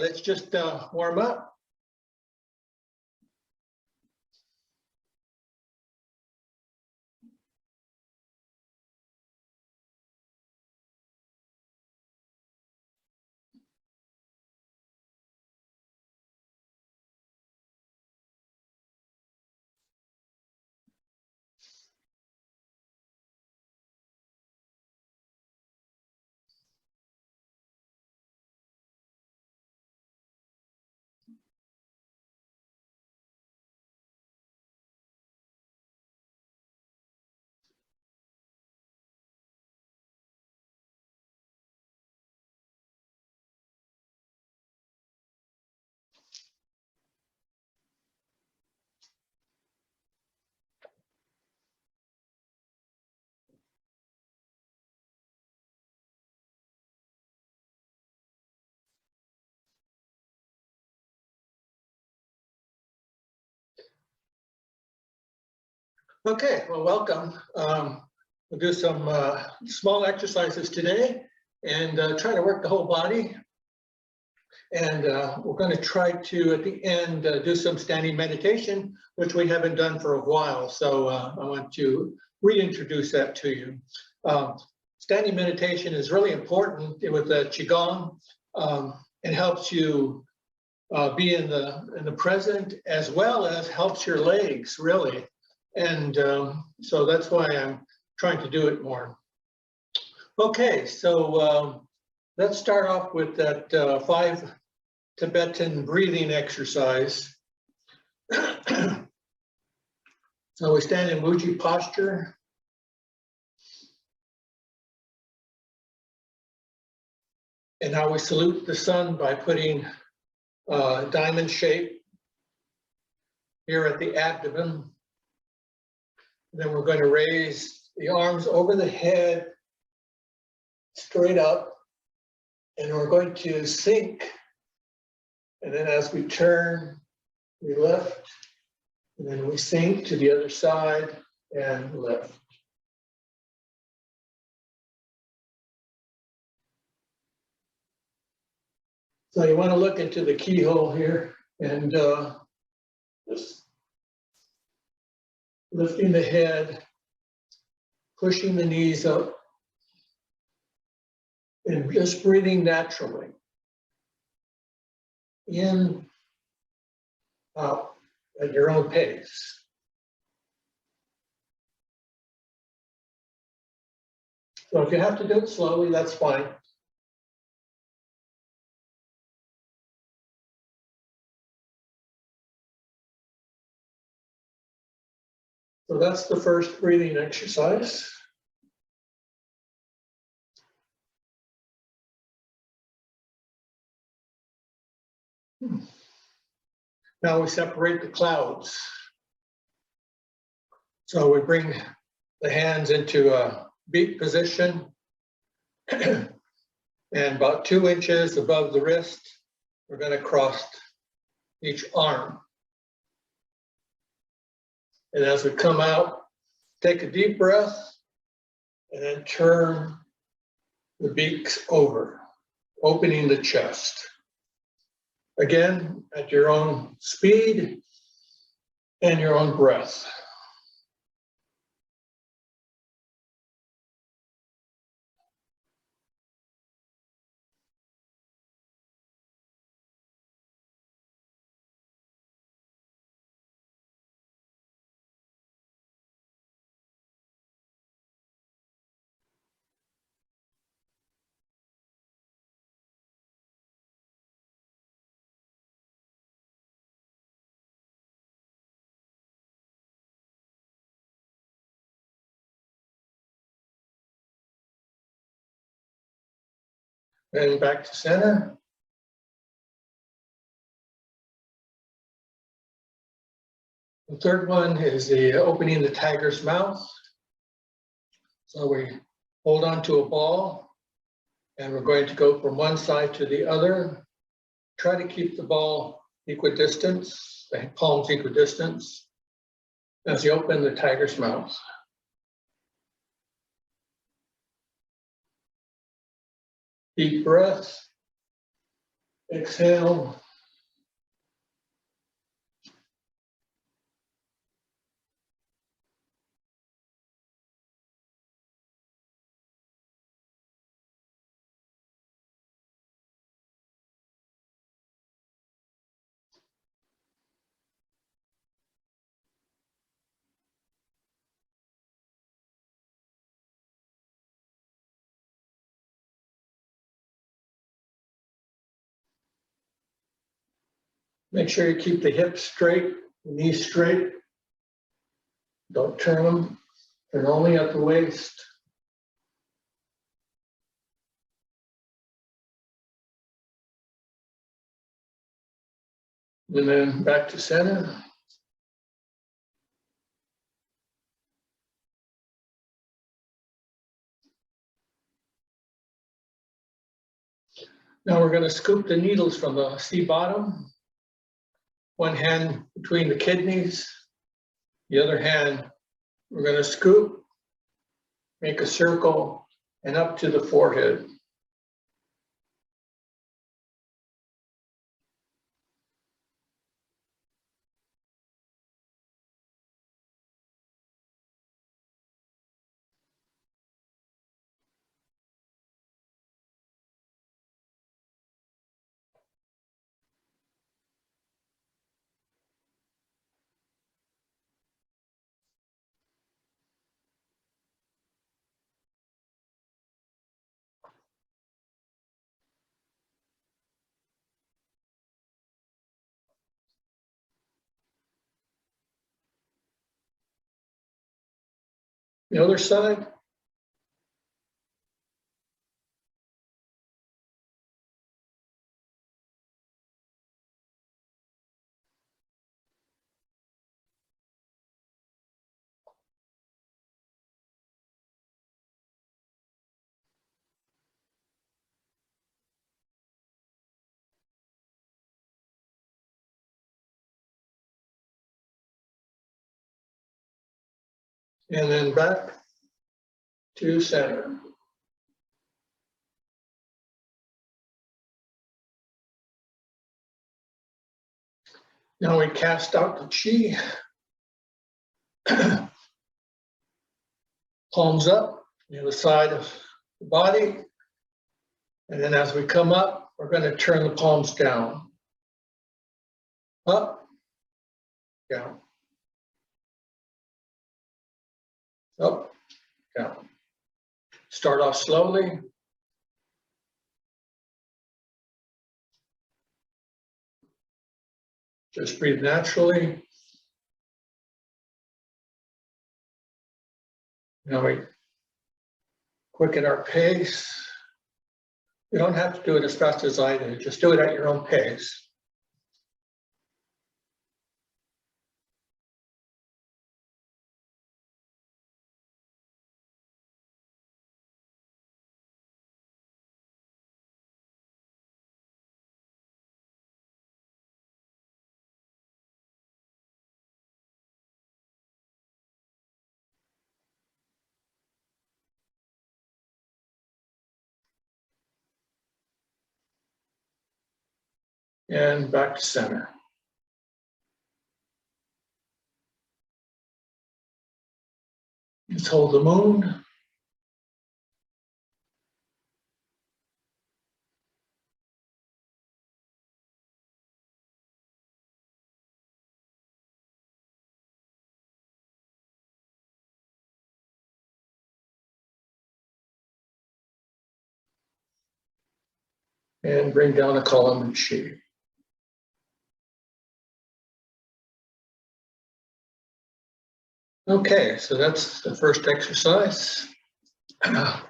Let's just warm up. Okay, well, welcome. We'll do some small exercises today and try to work the whole body. And we're going to try to, at the end, do some standing meditation, which we haven't done for a while. So I want to reintroduce that to you. Standing meditation is really important with the Qigong. It helps you be in the present, as well as helps your legs, really. And so that's why I'm trying to do it more. Okay, so let's start off with that 5 Tibetan breathing exercise. So we stand in Muji posture. And now we salute the sun by putting diamond shape here at the abdomen. And then we're going to raise the arms over the head, straight up, and we're going to sink. And then as we turn, we lift, and then we sink to the other side and lift. So you want to look into the keyhole here and just lifting the head, pushing the knees up, and just breathing naturally. In, out, at your own pace. So if you have to do it slowly, that's fine. So that's the first breathing exercise. Now we separate the clouds. So we bring the hands into a beat position and about 2 inches above the wrist, we're going to cross each arm. And as we come out, take a deep breath and then turn the beaks over, opening the chest. Again, at your own speed and your own breath. And back to center. The third one is the opening the tiger's mouth. So we hold on to a ball and we're going to go from one side to the other. Try to keep the ball equidistant, the palms equidistant as you open the tiger's mouth. Deep breath. Exhale. Make sure you keep the hips straight, the knees straight. Don't turn them. They're only at the waist. And then back to center. Now we're going to scoop the needles from the C bottom. One hand between the kidneys. The other hand, we're going to scoop, make a circle, and up to the forehead. The other side. And then back to center. Now we cast out the chi. Palms up, the other side of the body. And then as we come up, we're going to turn the palms down. Up, down. Up, down. Start off slowly. Just breathe naturally. Now we quicken our pace. You don't have to do it as fast as I do. Just do it at your own pace. And back to center. Let's hold the moon. And bring down a column and chi. Okay, so that's the first exercise. And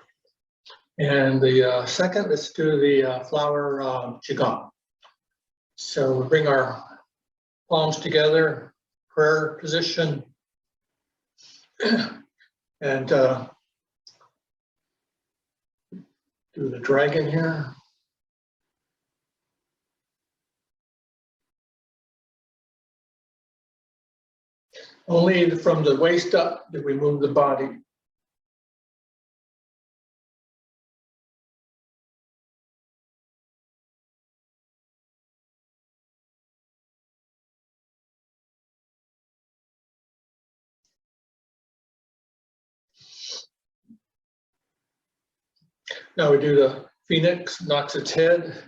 the second, let's do the flower Qigong. So we bring our palms together, prayer position, and do the dragon here. Only from the waist up do we move the body. Now we do the phoenix, knocks its head.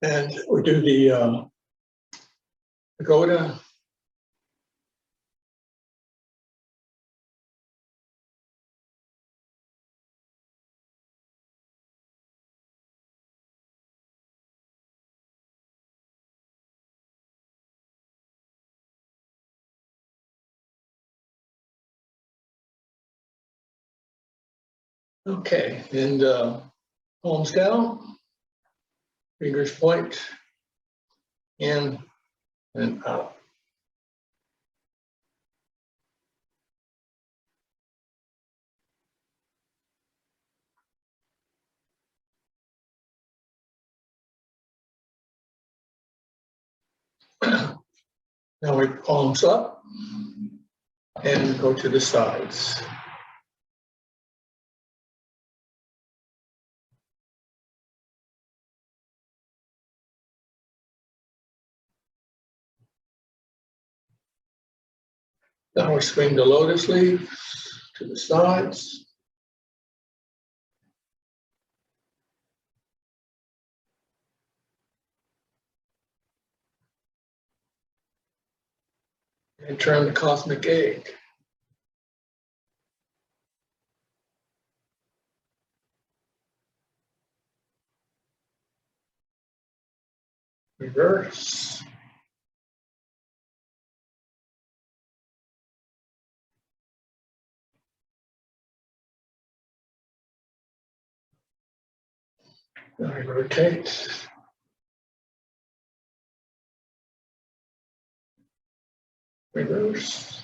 And we do the pagoda. Okay, and palms down, fingers point in and out. Now we palms up and go to the sides. Now we swing the lotus leaf to the sides. And turn the cosmic egg. Reverse. Now we rotate. Reverse.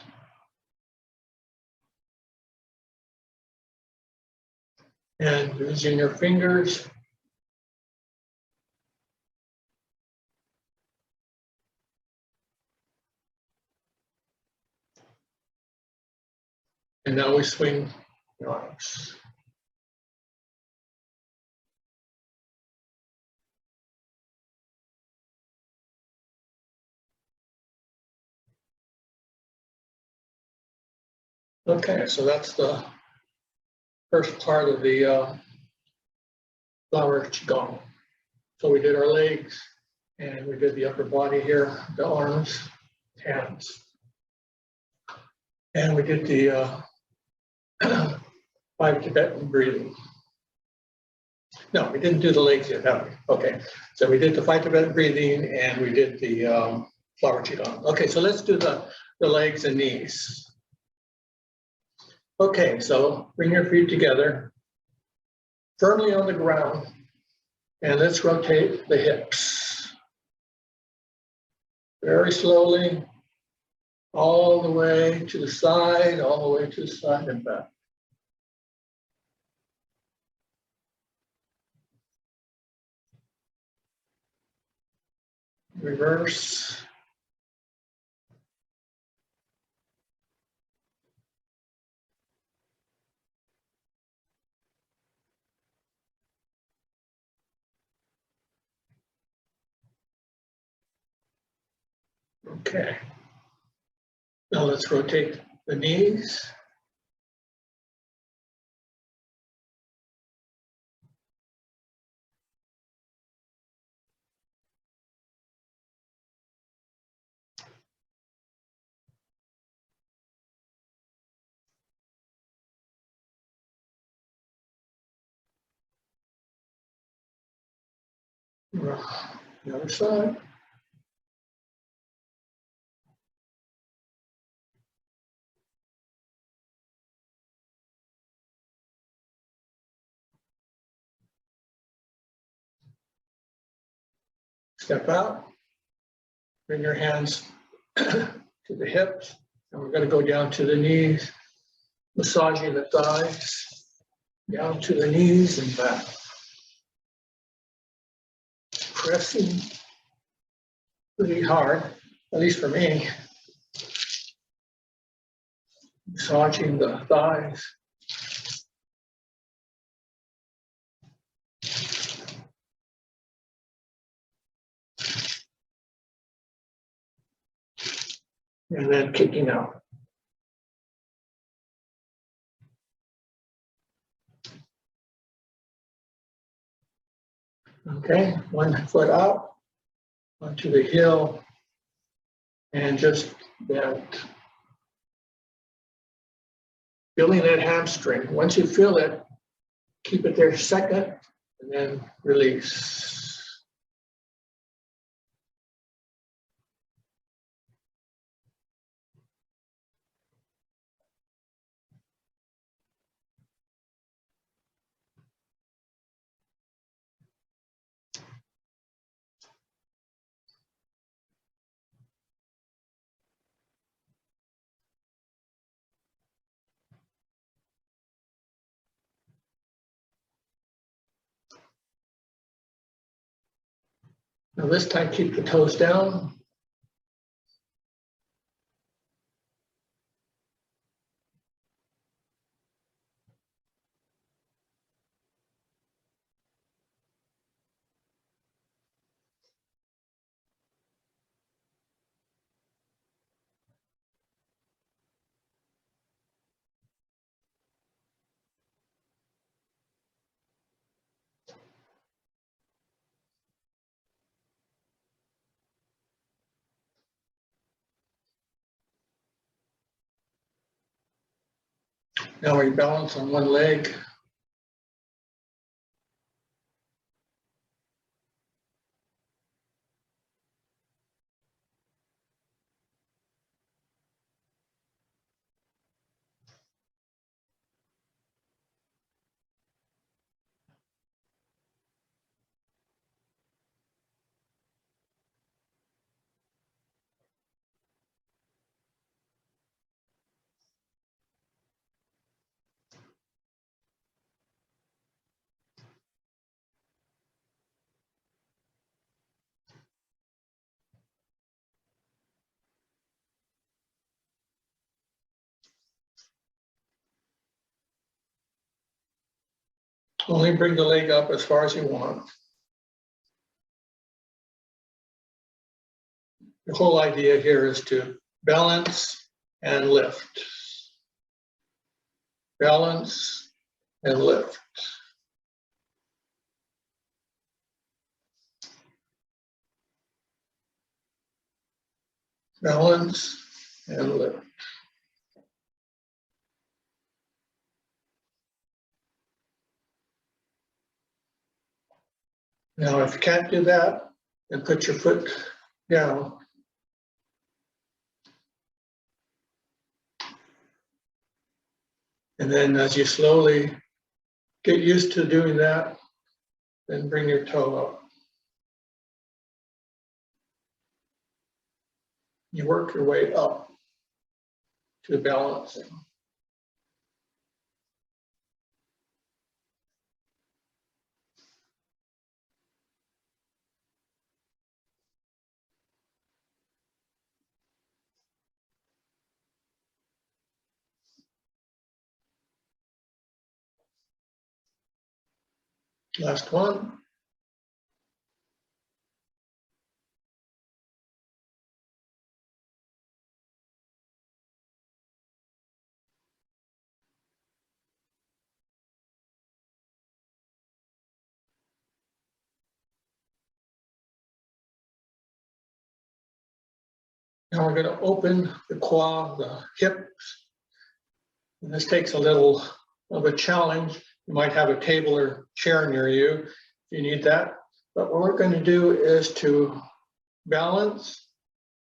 And using your fingers, and now we swing the arms. Okay, so that's the first part of the flower Qigong. So we did our legs, and we did the upper body here, the arms, hands. And we did the 5 Tibetan breathing. No, we didn't do the legs yet, have we? Okay, so we did the 5 Tibetan breathing, and we did the flower Qigong. Okay, so let's do the legs and knees. Okay, so bring your feet together, firmly on the ground, and let's rotate the hips. Very slowly, all the way to the side, all the way to the side and back. Reverse. Okay. Now let's rotate the knees. The other side. Step out. Bring your hands to the hips, and we're going to go down to the knees, massaging the thighs, down to the knees and back. Pressing pretty hard, at least for me. Massaging the thighs. and then kicking out. Okay, one foot out onto the heel and just bend. Feeling that hamstring. Once you feel it, keep it there a second and then release. Now this time, keep the toes down. Now we balance on one leg. Only bring the leg up as far as you want. The whole idea here is to balance and lift. Balance and lift. Balance and lift. Now, if you can't do that, then put your foot down. And then as you slowly get used to doing that, then bring your toe up. You work your way up to balancing. Last one. Now we're going to open the quad, the hips. And this takes a little of a challenge. You might have a table or chair near you if you need that. But what we're going to do is to balance,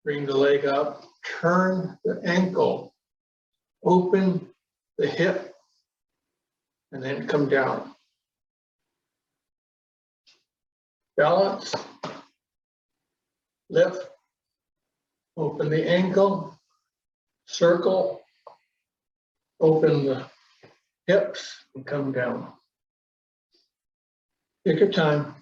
bring the leg up, turn the ankle, open the hip, and then come down. Balance, lift, open the ankle, circle, open the hips, and come down. Take your time.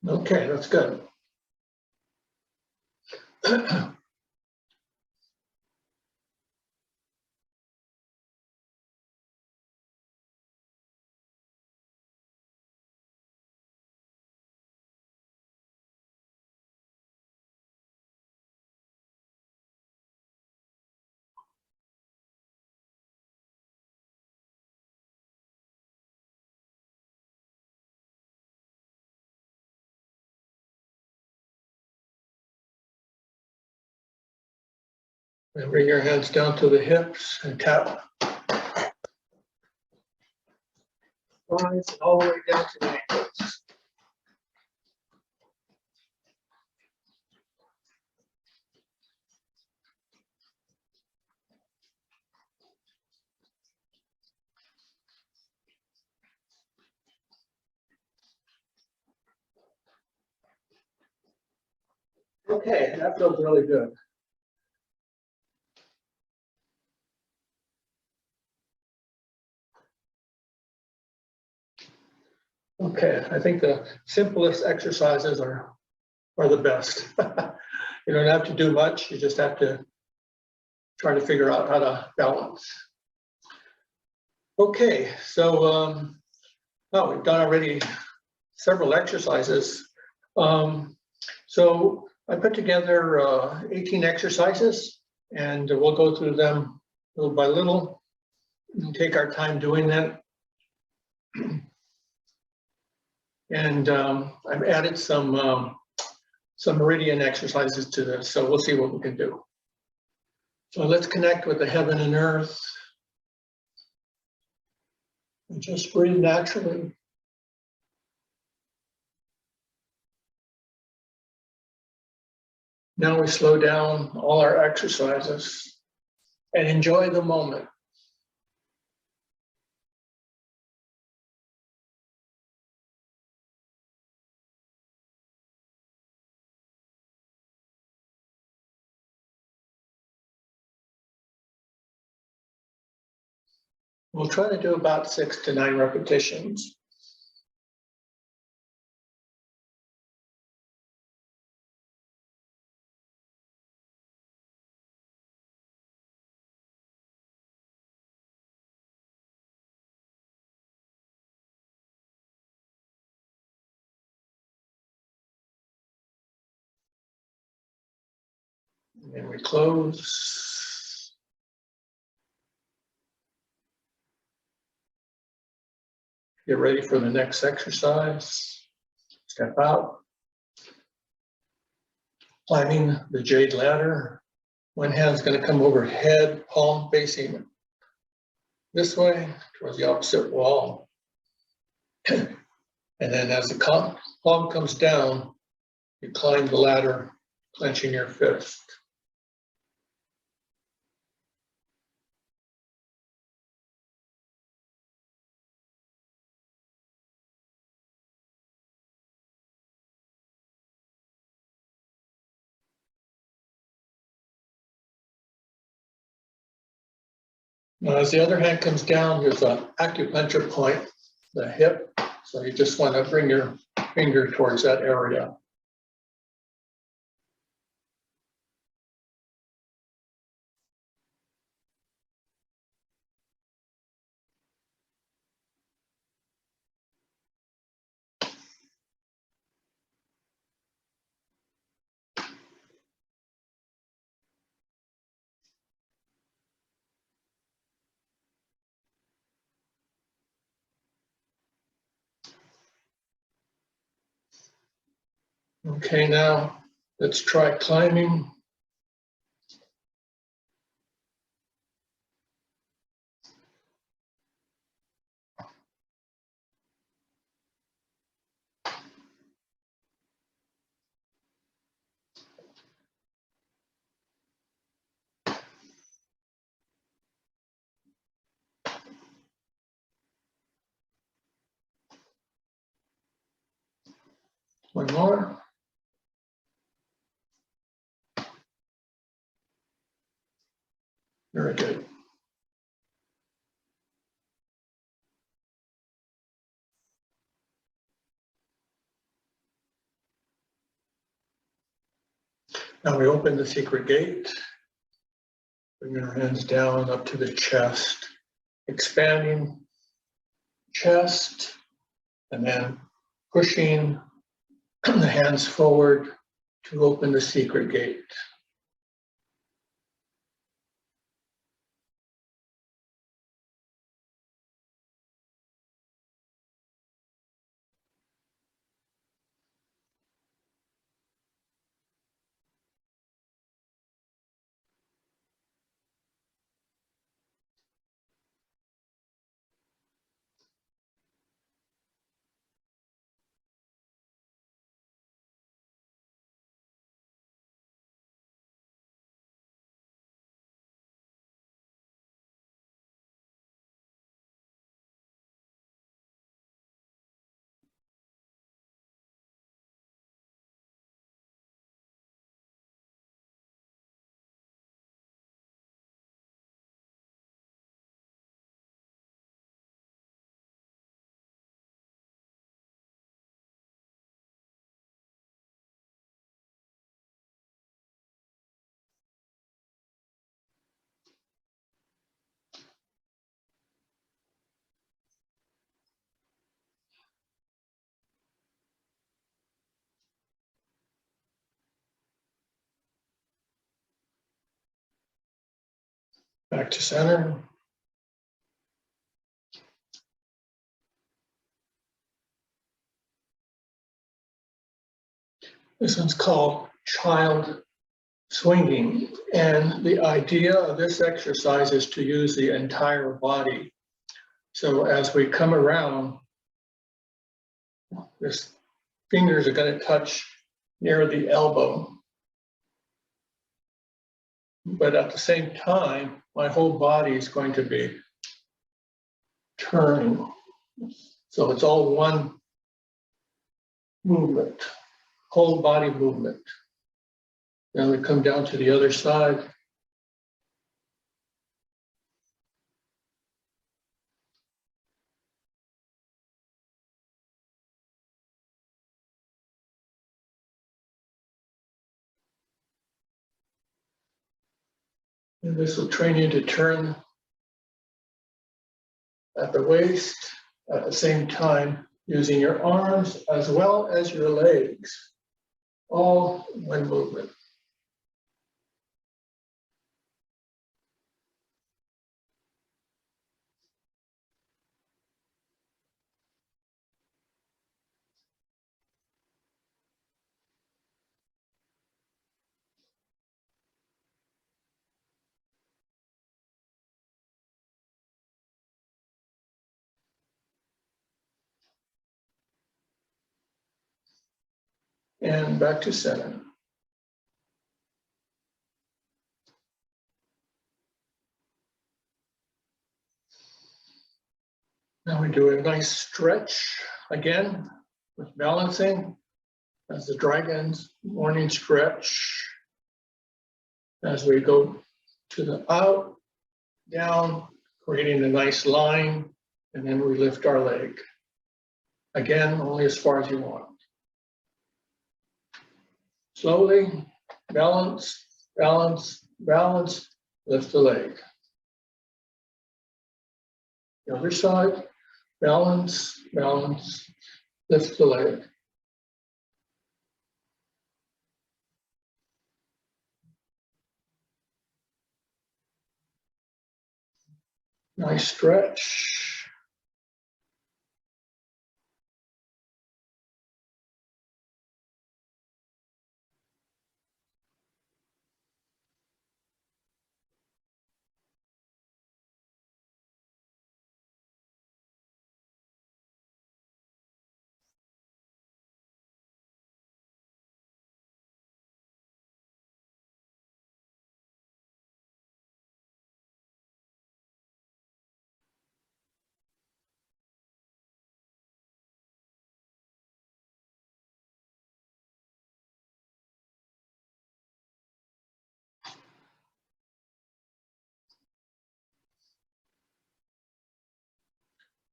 Okay, that's good. And bring your hands down to the hips and tap. Rise all the way down to the ankles. Okay, that feels really good. Okay, I think the simplest exercises are the best. You don't have to do much, you just have to try to figure out how to balance. Okay, so well, we've done already several exercises. So I put together 18 exercises, and we'll go through them little by little and take our time doing that. And I've added some Meridian exercises to this, so we'll see what we can do. So let's connect with the heaven and earth. And just breathe naturally. Now we slow down all our exercises and enjoy the moment. We'll try to do about 6 to 9 repetitions. And then we close. Get ready for the next exercise. Step out. Climbing the jade ladder. One hand's going to come overhead, palm facing this way towards the opposite wall. And then as the palm comes down, you climb the ladder, clenching your fist. Now, as the other hand comes down, there's an acupuncture point, the hip. So you just want to bring your finger towards that area. Okay, now let's try climbing. One more. Very good. Now we open the secret gate, bringing our hands down up to the chest, expanding chest, and then pushing the hands forward to open the secret gate. Back to center. This one's called child swinging. And the idea of this exercise is to use the entire body. So as we come around, this fingers are going to touch near the elbow. But at the same time, my whole body is going to be turning. So it's all one movement, whole body movement. Then we come down to the other side. And this will train you to turn at the waist at the same time, using your arms as well as your legs, all one movement. And back to center. Now we do a nice stretch again with balancing as the dragon's morning stretch. As we go to the out, down, creating a nice line, and then we lift our leg. Again, only as far as you want. Slowly, balance, balance, balance, lift the leg. The other side, balance, balance, lift the leg. Nice stretch.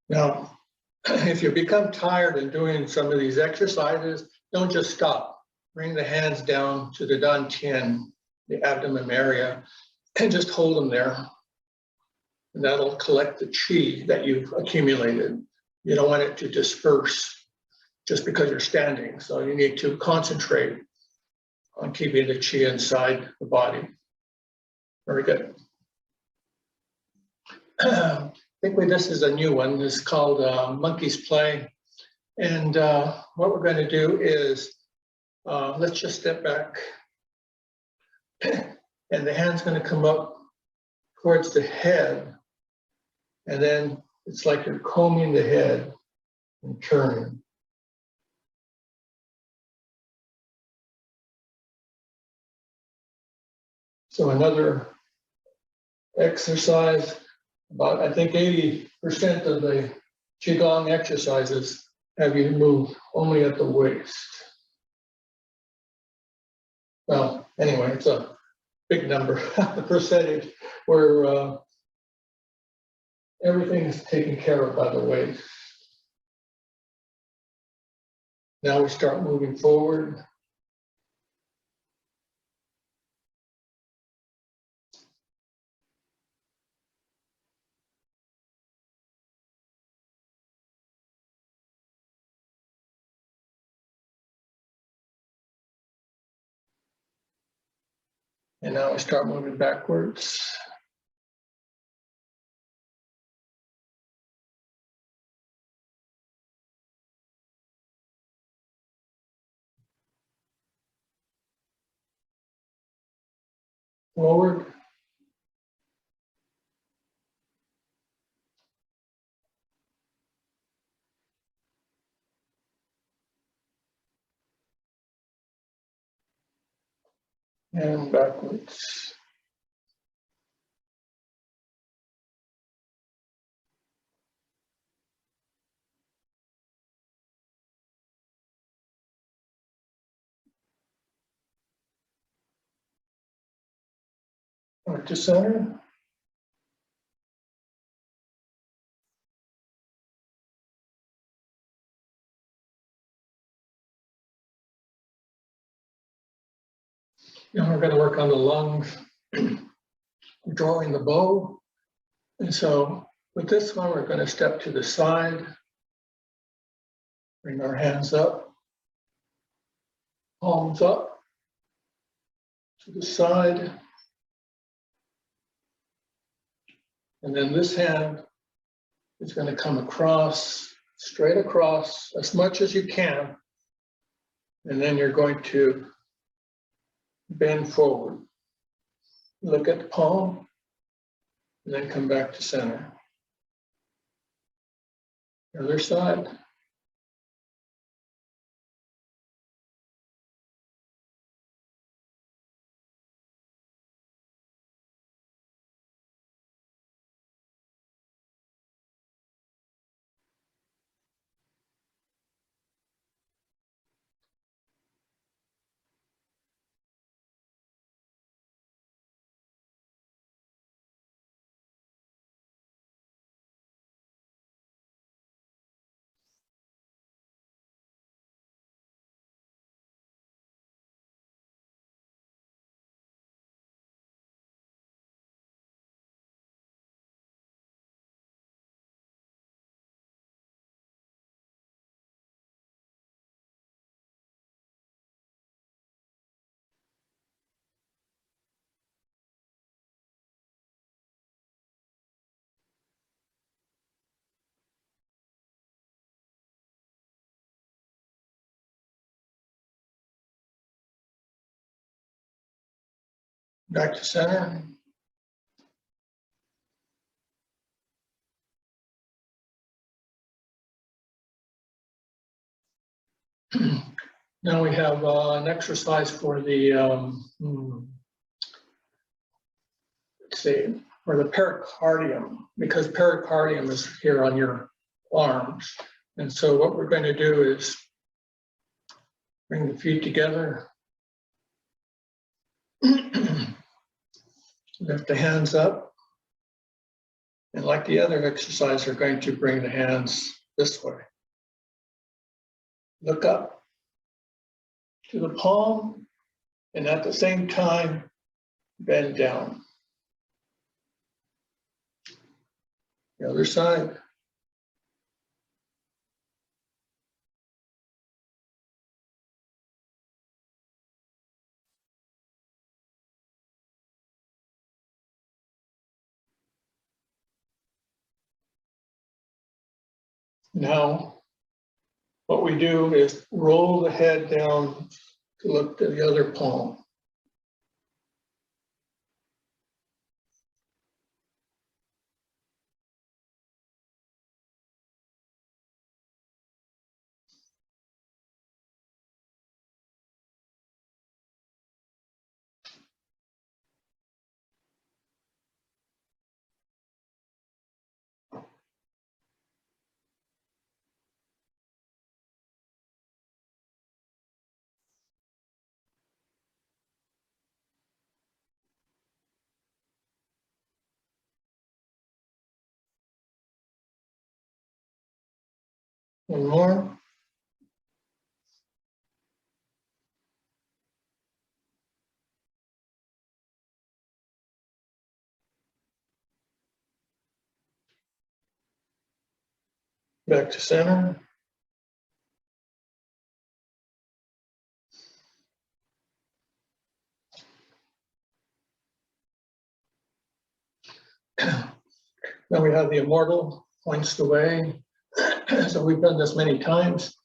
Now, if you become tired in doing some of these exercises, don't just stop. bring the hands down to the dantian, the abdomen area, and just hold them there. And that'll collect the qi that you've accumulated. You don't want it to disperse just because you're standing. So you need to concentrate on keeping the qi inside the body. Very good. I think this is a new one. It's called Monkey's Play. And what we're going to do is, let's just step back. And the hand's going to come up towards the head. And then it's like you're combing the head and turning. So another exercise, about I think 80% of the Qigong exercises have you move only at the waist. Well, anyway, it's a big number, the percentage where everything is taken care of by the waist. Now we start moving forward. And now we start moving backwards. Forward. And backwards. Back to center. Now we're going to work on the lungs, drawing the bow. And so with this one, we're going to step to the side, bring our hands up, palms up, to the side. And then this hand is going to come across, straight across, as much as you can. And then you're going to bend forward. Look at the palm, and then come back to center. Other side. Back to center. Now we have an exercise for the, let's see, for the pericardium, because pericardium is here on your arms. And so what we're going to do is bring the feet together. Lift the hands up. And like the other exercise, we're going to bring the hands this way. Look up. to the palm, and at the same time, bend down. The other side. Now, what we do is roll the head down to look to the other palm. One more. Back to center. Now we have the immortal, points the way. So we've done this many times.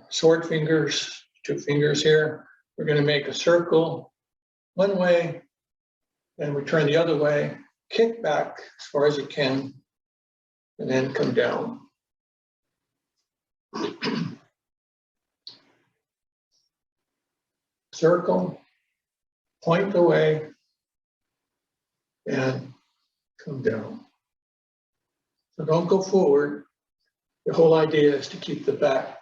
Sword fingers, 2 fingers here. We're going to make a circle one way, and we turn the other way, kick back as far as you can, and then come down. Circle, point the way, and come down. So don't go forward. The whole idea is to keep the back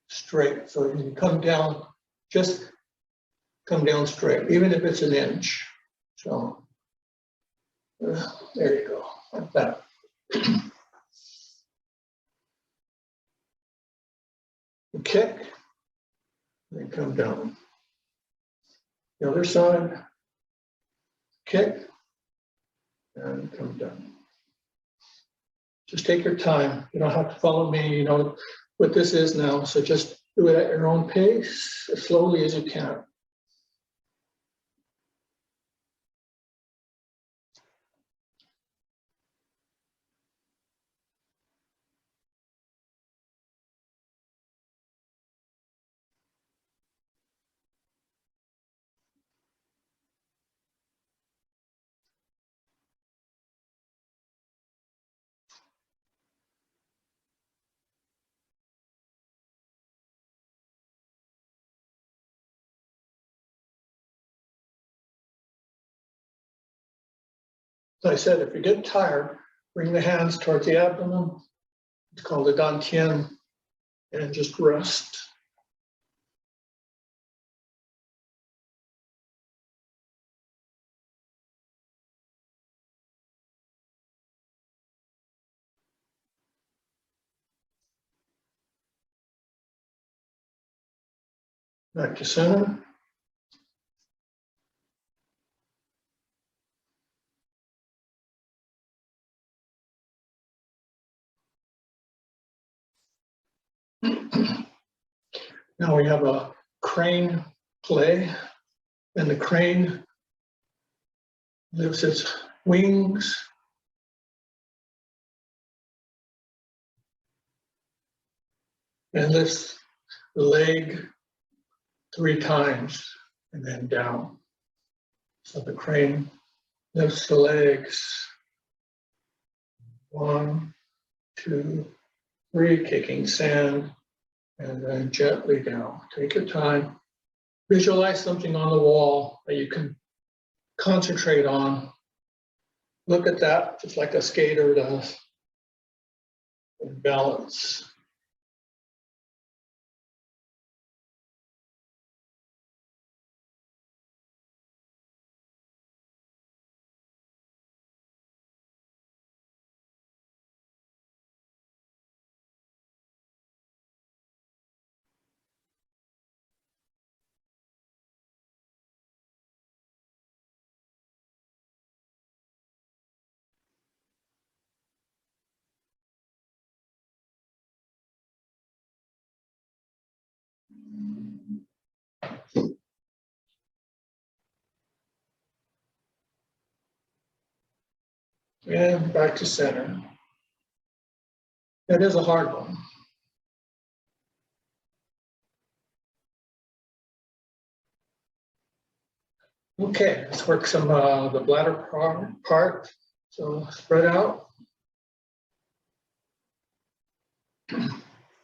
straight. So when you come down, just come down straight, even if it's an inch. So there you go, like that. You kick, then come down. The other side, kick, and come down. Just take your time. You don't have to follow me. You know what this is now, so just do it at your own pace, as slowly as you can. As I said, if you get tired, bring the hands towards the abdomen. It's called a dantian, and just rest. Back to center. Now we have a crane play, and the crane lifts its wings. And lifts the leg 3 times and then down. So the crane lifts the legs. 1, 2, 3, kicking sand, and then gently down. Take your time. Visualize something on the wall that you can concentrate on. Look at that, just like a skater does. And balance. And back to center. That is a hard one. Okay, let's work some the bladder part. So spread out.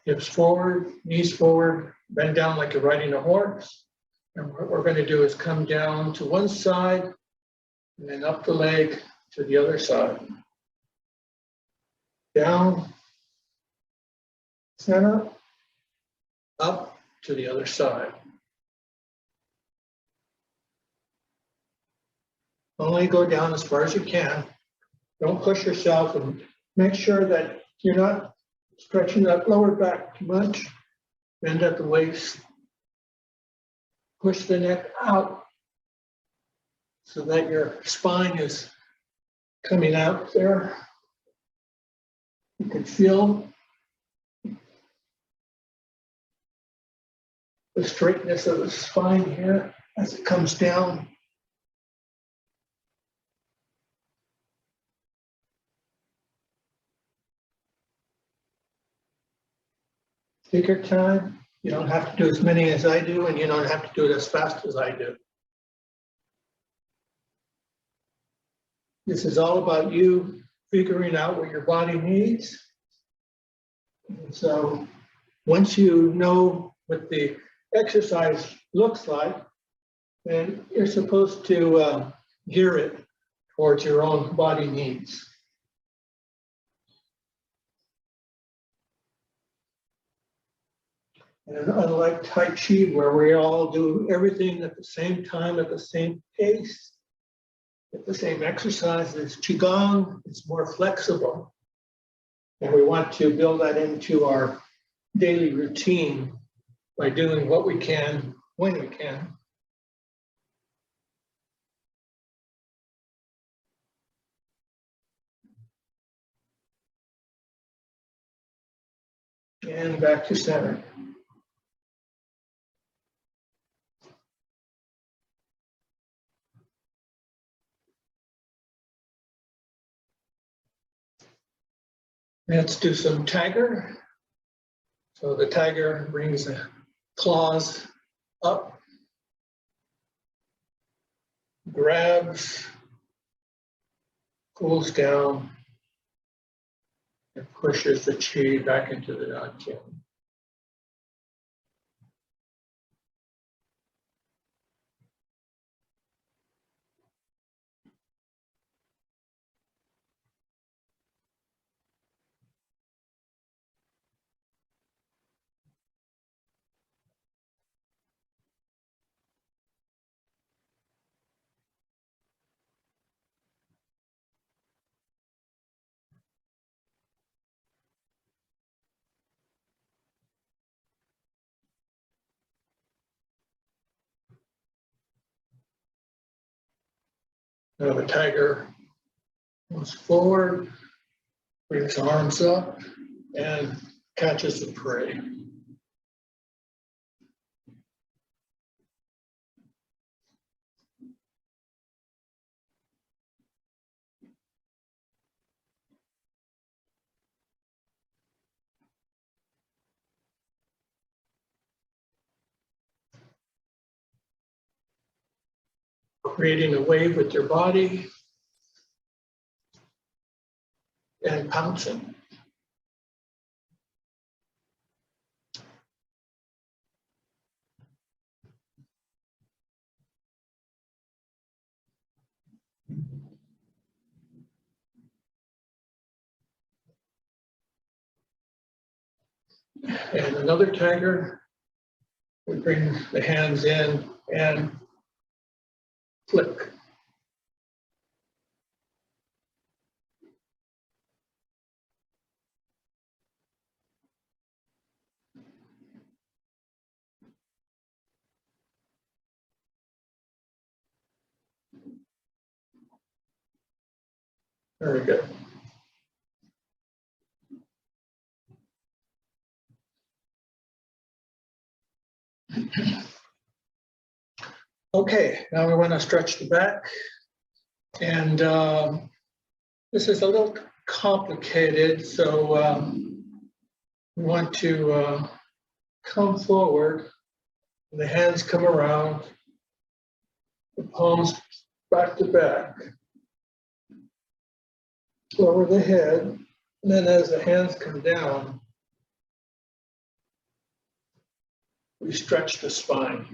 Hips forward, knees forward, bend down like you're riding a horse. And what we're going to do is come down to one side and then up the leg to the other side. Down, center, up to the other side. Only go down as far as you can. Don't push yourself, and make sure that you're not stretching that lower back too much. Bend at the waist. Push the neck out so that your spine is coming out there. You can feel the straightness of the spine here as it comes down. Take your time. You don't have to do as many as I do, and you don't have to do it as fast as I do. This is all about you figuring out what your body needs. And so once you know what the exercise looks like, then you're supposed to gear it towards your own body needs. And unlike Tai Chi, where we all do everything at the same time, at the same pace, at the same exercises, Qigong is more flexible. And we want to build that into our daily routine by doing what we can, when we can. And back to center. Let's do some tiger. So the tiger brings the claws up, grabs, pulls down, and pushes the chi back into the dantian. Now the tiger moves forward, brings arms up, and catches the prey. Creating a wave with your body and pouncing. And another tiger, we bring the hands in and flick. Very good. Okay, now we want to stretch the back. And this is a little complicated, so we want to come forward, and the hands come around, the palms back to back, lower the head, and then as the hands come down, we stretch the spine.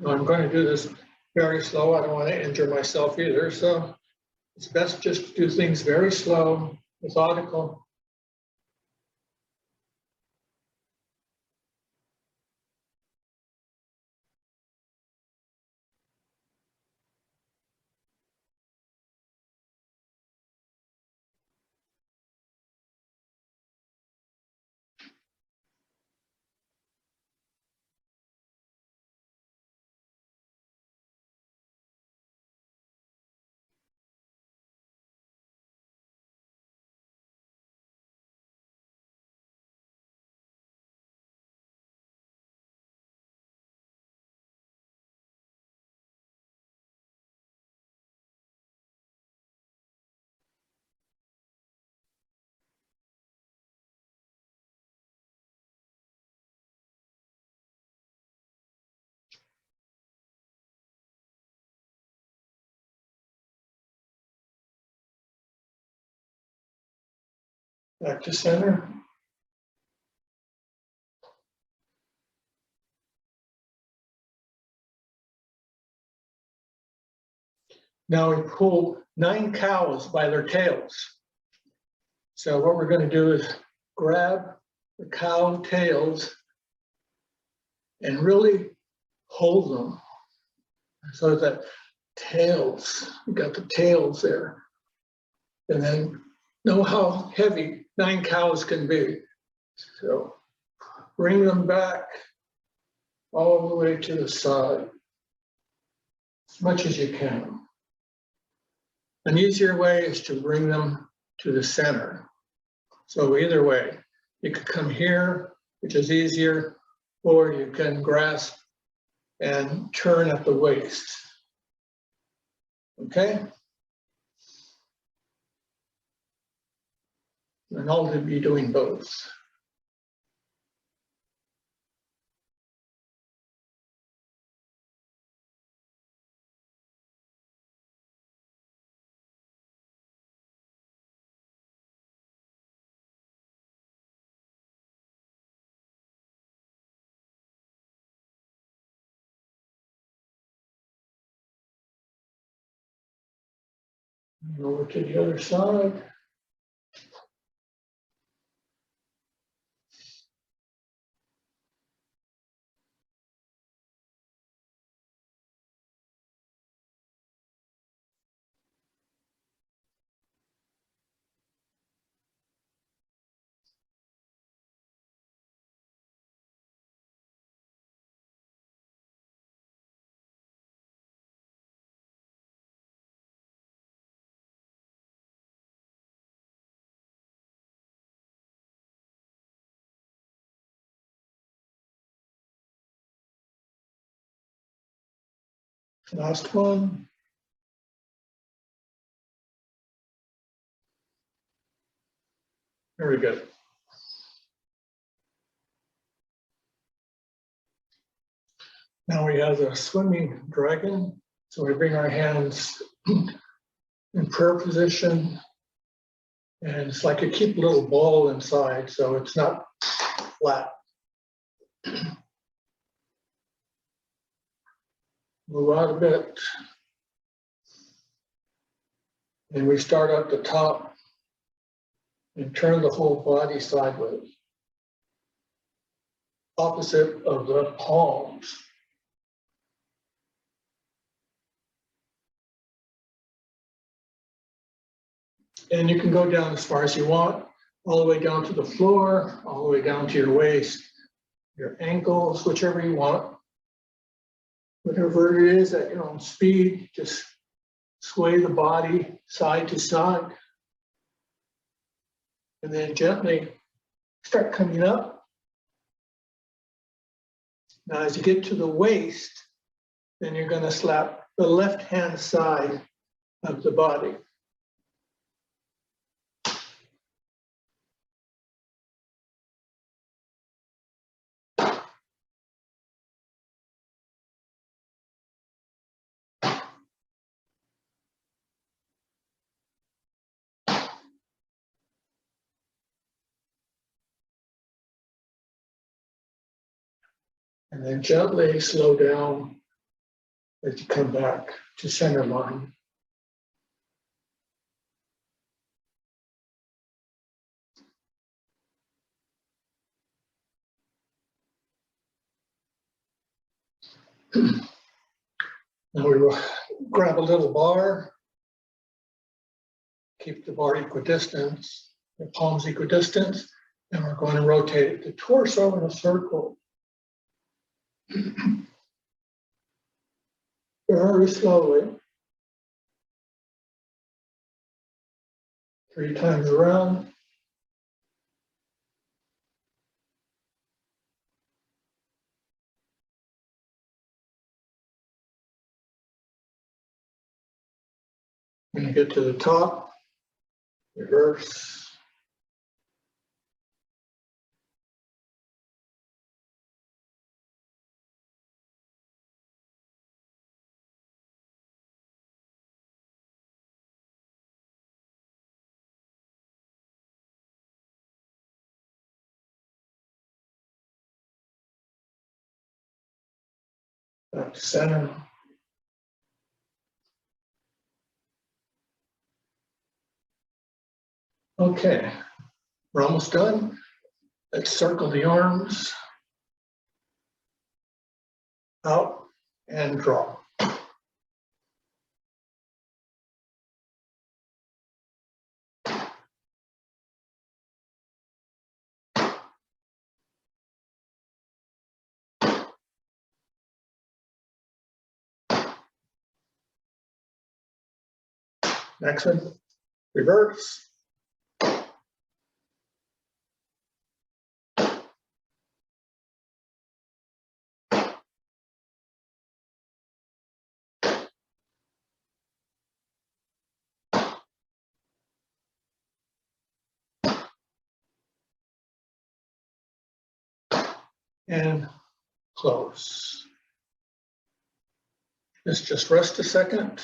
I'm going to do this very slow. I don't want to injure myself either, so it's best just to do things very slow, methodical. Back to center. Now we pull 9 cows by their tails. So what we're going to do is grab the cow tails and really hold them so that tails, you got the tails there. And then know how heavy 9 cows can be. So bring them back all the way to the side, as much as you can. An easier way is to bring them to the center. So either way, you could come here, which is easier, or you can grasp and turn at the waist. Okay? And I'll be doing both. And over to the other side. Last one. Very good. Now we have the swimming dragon. So we bring our hands in prayer position. And it's like you keep a little ball inside, so it's not flat. Move out a bit. And we start at the top and turn the whole body sideways, opposite of the palms. And you can go down as far as you want, all the way down to the floor, all the way down to your waist. your ankles, whichever you want. Whatever it is at your own speed, just sway the body side to side. And then gently start coming up. Now, as you get to the waist, then you're going to slap the left-hand side of the body. And then gently slow down as you come back to center line. Now we will grab a little bar, keep the bar equidistant, the palms equidistant, and we're going to rotate the torso in a circle. Very slowly. 3 times around. When you get to the top, reverse. Back to center. Okay, we're almost done. Let's circle the arms out and draw. Next one, reverse. And close. Let's just rest a second,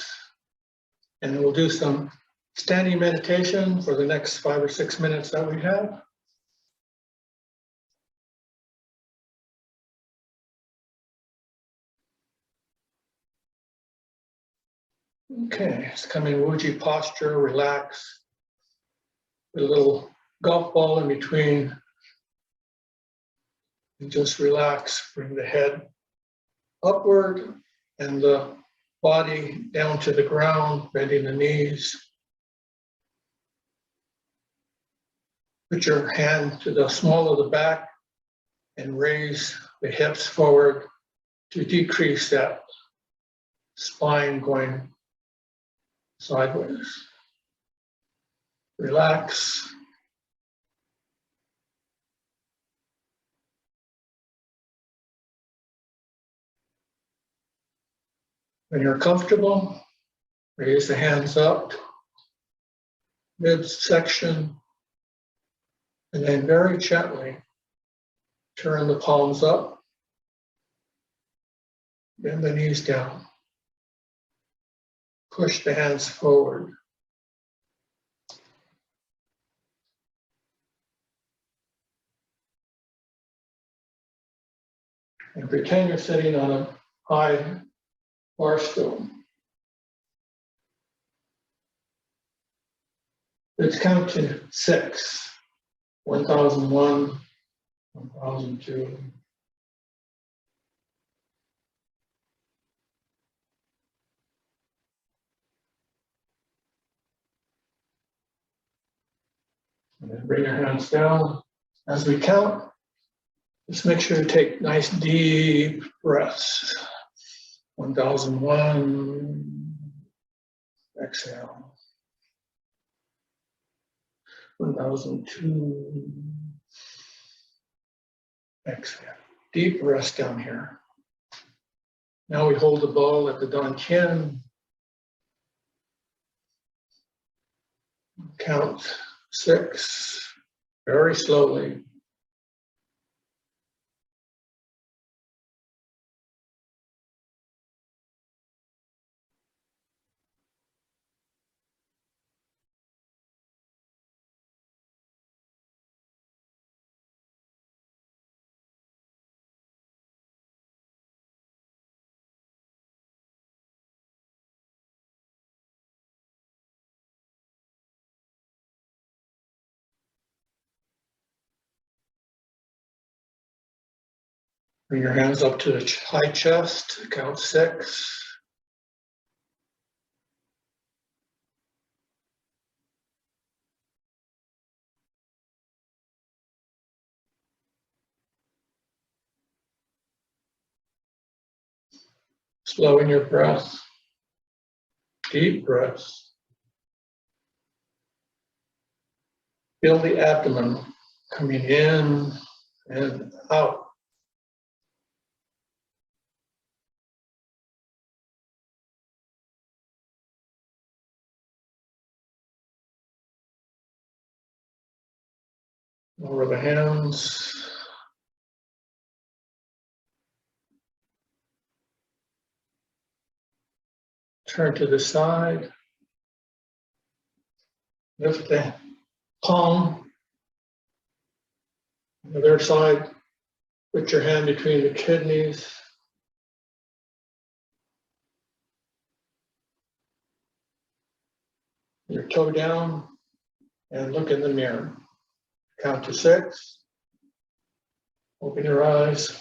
and we'll do some standing meditation for the next 5 or 6 minutes that we have. Okay, it's coming Wuji posture, relax. Put a little golf ball in between. And just relax, bring the head upward and the body down to the ground, bending the knees. Put your hand to the small of the back and raise the hips forward to decrease that spine going sideways. Relax. When you're comfortable, raise the hands up, midsection, and then very gently turn the palms up, bend the knees down, push the hands forward. And pretend you're sitting on a high bar stool. Let's count to 6. 1001, 1002. And then bring your hands down. As we count, Just make sure to take nice deep breaths. 1001, exhale. 1002, exhale. Deep rest down here. Now we hold the ball at the Dan Qian. Count 6, very slowly. Bring your hands up to the high chest, count 6. Slow in your breath, deep breaths. Feel the abdomen coming in and out. Lower the hands. Turn to the side. Lift the palm. The other side, put your hand between the kidneys. Your toe down and look in the mirror. Count to 6. Open your eyes.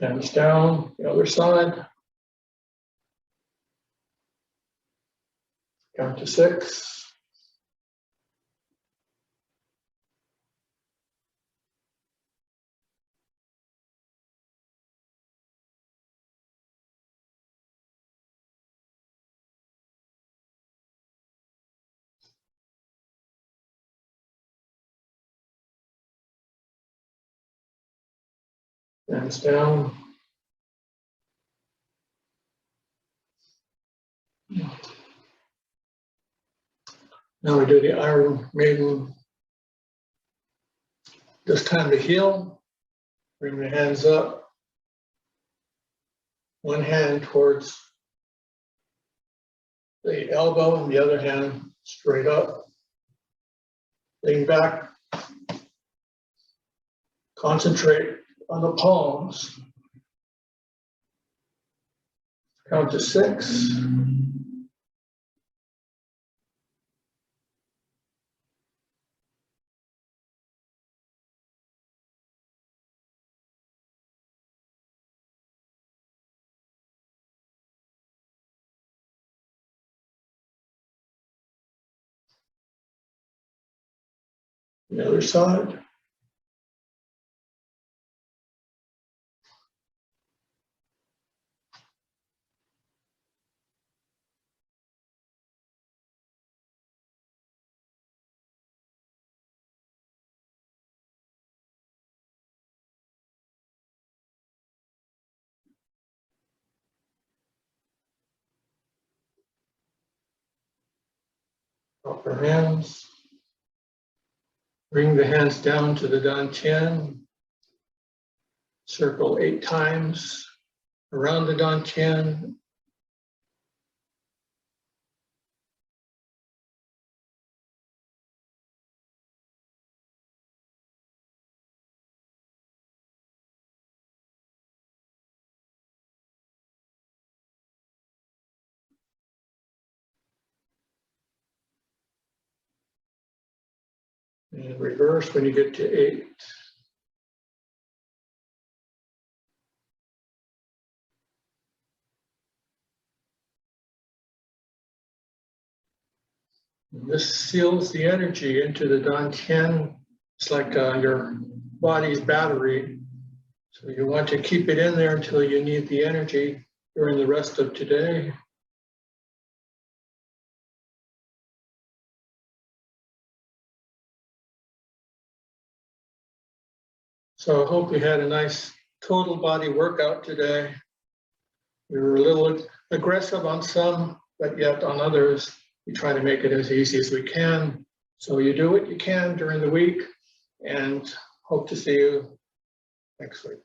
Hands down, the other side. Count to 6. Hands down. Now we do the Iron Maiden. Just time to heal. Bring the hands up. One hand towards the elbow and the other hand straight up. Lean back. Concentrate on the palms. Count to 6. The other side. Upper hands. Bring the hands down to the dantian. Circle 8 times around the dantian. And reverse when you get to 8. And this seals the energy into the Dantian. It's like your body's battery. So you want to keep it in there until you need the energy during the rest of today. So I hope you had a nice total body workout today. We were a little aggressive on some, but yet on others, we try to make it as easy as we can. So you do what you can during the week, and hope to see you next week.